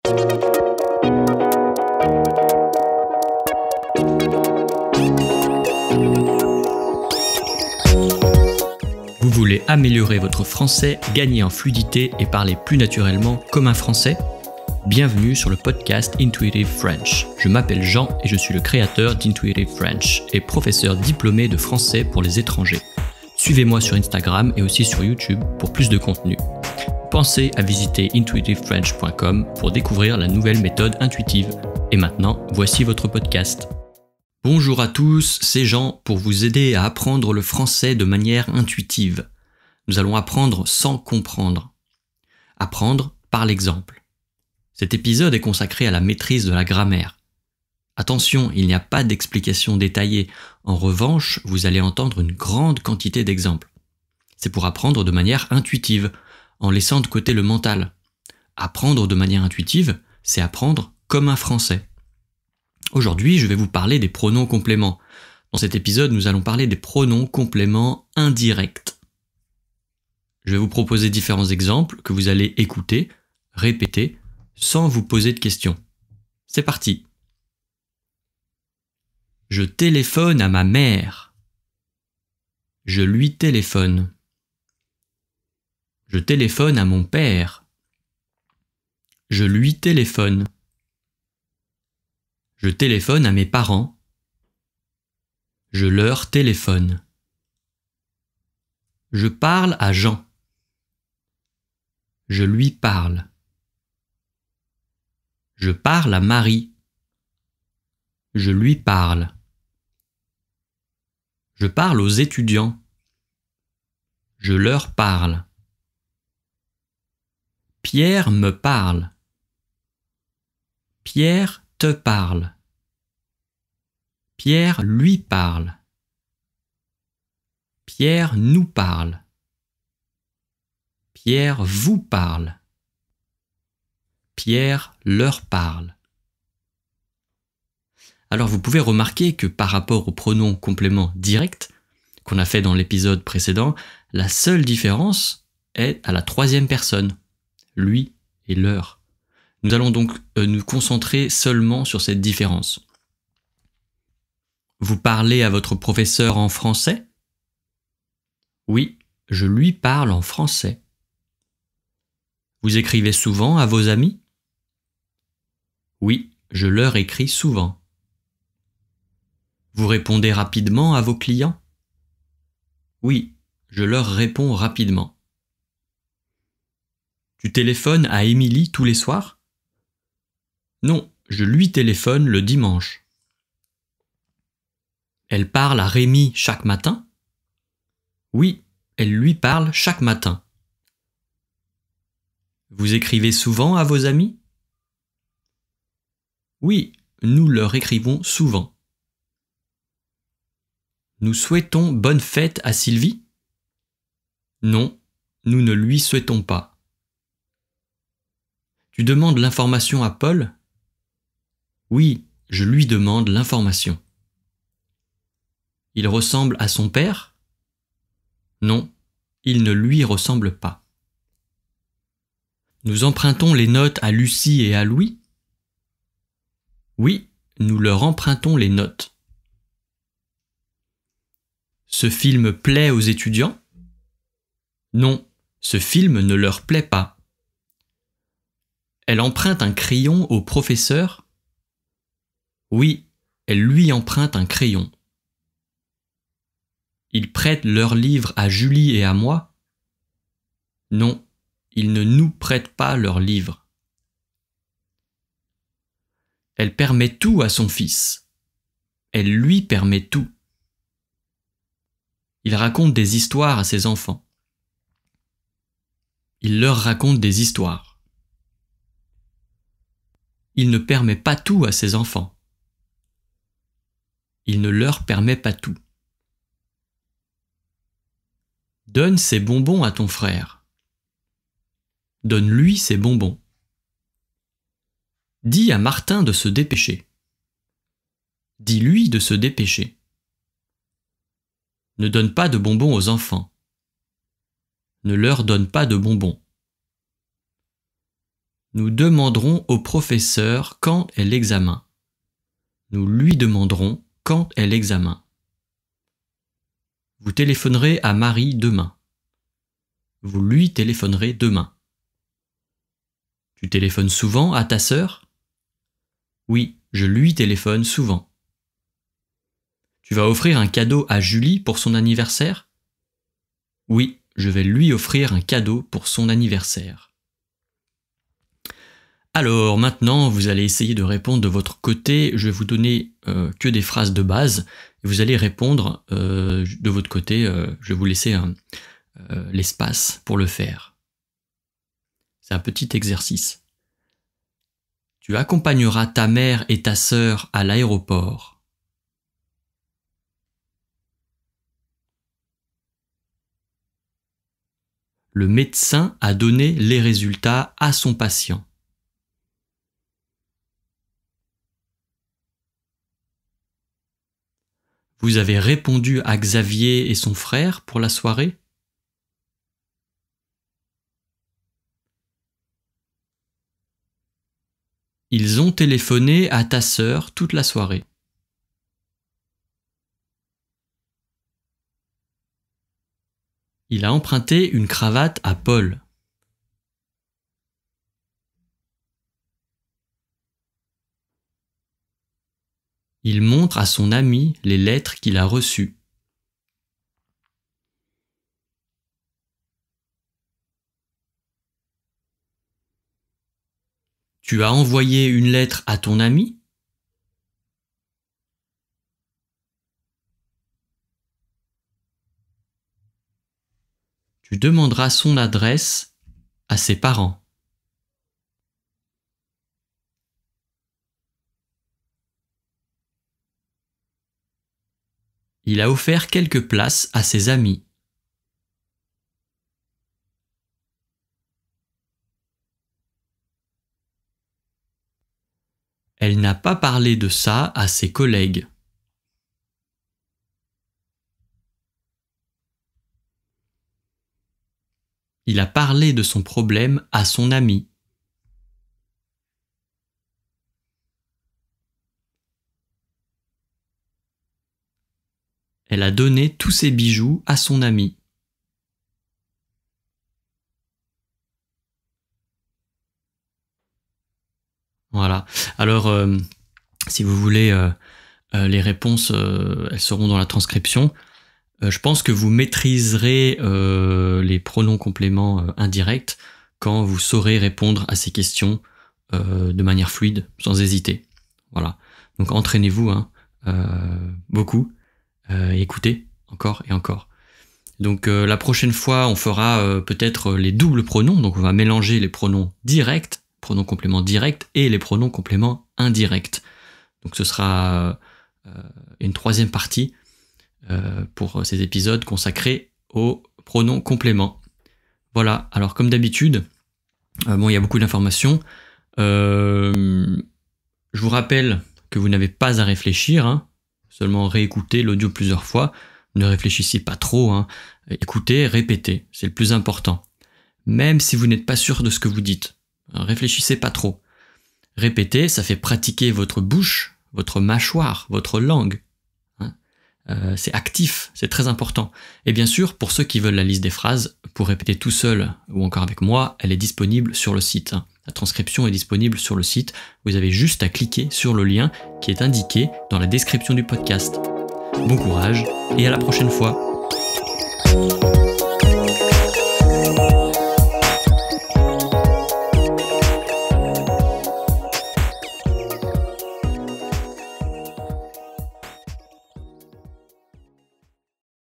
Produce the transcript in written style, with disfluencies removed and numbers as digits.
Vous voulez améliorer votre français, gagner en fluidité et parler plus naturellement comme un français ? Bienvenue sur le podcast Intuitive French. Je m'appelle Jean et je suis le créateur d'Intuitive French et professeur diplômé de français pour les étrangers. Suivez-moi sur Instagram et aussi sur YouTube pour plus de contenu. Pensez à visiter intuitivefrench.com pour découvrir la nouvelle méthode intuitive. Et maintenant, voici votre podcast. Bonjour à tous, c'est Jean pour vous aider à apprendre le français de manière intuitive. Nous allons apprendre sans comprendre. Apprendre par l'exemple. Cet épisode est consacré à la maîtrise de la grammaire. Attention, il n'y a pas d'explication détaillée. En revanche, vous allez entendre une grande quantité d'exemples. C'est pour apprendre de manière intuitive, en laissant de côté le mental. Apprendre de manière intuitive, c'est apprendre comme un français. Aujourd'hui, je vais vous parler des pronoms compléments. Dans cet épisode, nous allons parler des pronoms compléments indirects. Je vais vous proposer différents exemples que vous allez écouter, répéter, sans vous poser de questions. C'est parti. Je téléphone à ma mère. Je lui téléphone. Je téléphone à mon père. Je lui téléphone. Je téléphone à mes parents. Je leur téléphone. Je parle à Jean. Je lui parle. Je parle à Marie. Je lui parle. Je parle aux étudiants. Je leur parle. Pierre me parle. Pierre te parle. Pierre lui parle. Pierre nous parle. Pierre vous parle. Pierre leur parle. Alors vous pouvez remarquer que par rapport au pronom complément direct qu'on a fait dans l'épisode précédent, la seule différence est à la troisième personne, lui et leur. Nous allons donc nous concentrer seulement sur cette différence. Vous parlez à votre professeur en français ? Oui, je lui parle en français. Vous écrivez souvent à vos amis ? Oui, je leur écris souvent. Vous répondez rapidement à vos clients ? Oui, je leur réponds rapidement. Tu téléphones à Émilie tous les soirs ? Non, je lui téléphone le dimanche. Elle parle à Rémi chaque matin ? Oui, elle lui parle chaque matin. Vous écrivez souvent à vos amis ? Oui, nous leur écrivons souvent. Nous souhaitons bonne fête à Sylvie ? Non, nous ne lui souhaitons pas. Tu demandes l'information à Paul ? Oui, je lui demande l'information. Il ressemble à son père ? Non, il ne lui ressemble pas. Nous empruntons les notes à Lucie et à Louis ? Oui, nous leur empruntons les notes. Ce film plaît aux étudiants ? Non, ce film ne leur plaît pas. Elle emprunte un crayon au professeur ? Oui, elle lui emprunte un crayon. Ils prêtent leurs livres à Julie et à moi ? Non, ils ne nous prêtent pas leurs livres. Elle permet tout à son fils. Elle lui permet tout. Il raconte des histoires à ses enfants. Il leur raconte des histoires. Il ne permet pas tout à ses enfants. Il ne leur permet pas tout. Donne ses bonbons à ton frère. Donne-lui ses bonbons. Dis à Martin de se dépêcher. Dis-lui de se dépêcher. Ne donne pas de bonbons aux enfants. Ne leur donne pas de bonbons. Nous demanderons au professeur quand est l'examen. Nous lui demanderons quand est l'examen. Vous téléphonerez à Marie demain. Vous lui téléphonerez demain. Tu téléphones souvent à ta sœur? Oui, je lui téléphone souvent. Tu vas offrir un cadeau à Julie pour son anniversaire? Oui, je vais lui offrir un cadeau pour son anniversaire. Alors maintenant, vous allez essayer de répondre de votre côté. Je vais vous donner que des phrases de base. Vous allez répondre de votre côté. Je vais vous laisser l'espace pour le faire. C'est un petit exercice. Tu accompagneras ta mère et ta sœur à l'aéroport. Le médecin a donné les résultats à son patient. Vous avez répondu à Xavier et son frère pour la soirée? Ils ont téléphoné à ta sœur toute la soirée. Il a emprunté une cravate à Paul. Il montre à son ami les lettres qu'il a reçues. Tu as envoyé une lettre à ton ami? Tu demanderas son adresse à ses parents. Il a offert quelques places à ses amis. Elle n'a pas parlé de ça à ses collègues. Il a parlé de son problème à son ami. Elle a donné tous ses bijoux à son ami. Voilà. Alors, si vous voulez, les réponses, elles seront dans la transcription. Je pense que vous maîtriserez les pronoms compléments indirects quand vous saurez répondre à ces questions de manière fluide, sans hésiter. Voilà. Donc entraînez-vous beaucoup. Écoutez encore et encore. Donc la prochaine fois, on fera peut-être les doubles pronoms. Donc on va mélanger les pronoms directs, pronoms compléments directs, et les pronoms compléments indirects. Donc ce sera une troisième partie pour ces épisodes consacrés aux pronoms compléments. Voilà, alors comme d'habitude, il y a beaucoup d'informations. Je vous rappelle que vous n'avez pas à réfléchir, seulement réécouter l'audio plusieurs fois. Ne réfléchissez pas trop, écoutez, répétez, c'est le plus important. Même si vous n'êtes pas sûr de ce que vous dites, réfléchissez pas trop. Répétez, ça fait pratiquer votre bouche, votre mâchoire, votre langue. C'est actif, c'est très important. Et bien sûr, pour ceux qui veulent la liste des phrases, pour répéter tout seul ou encore avec moi, elle est disponible sur le site. La transcription est disponible sur le site. Vous avez juste à cliquer sur le lien qui est indiqué dans la description du podcast. Bon courage et à la prochaine fois.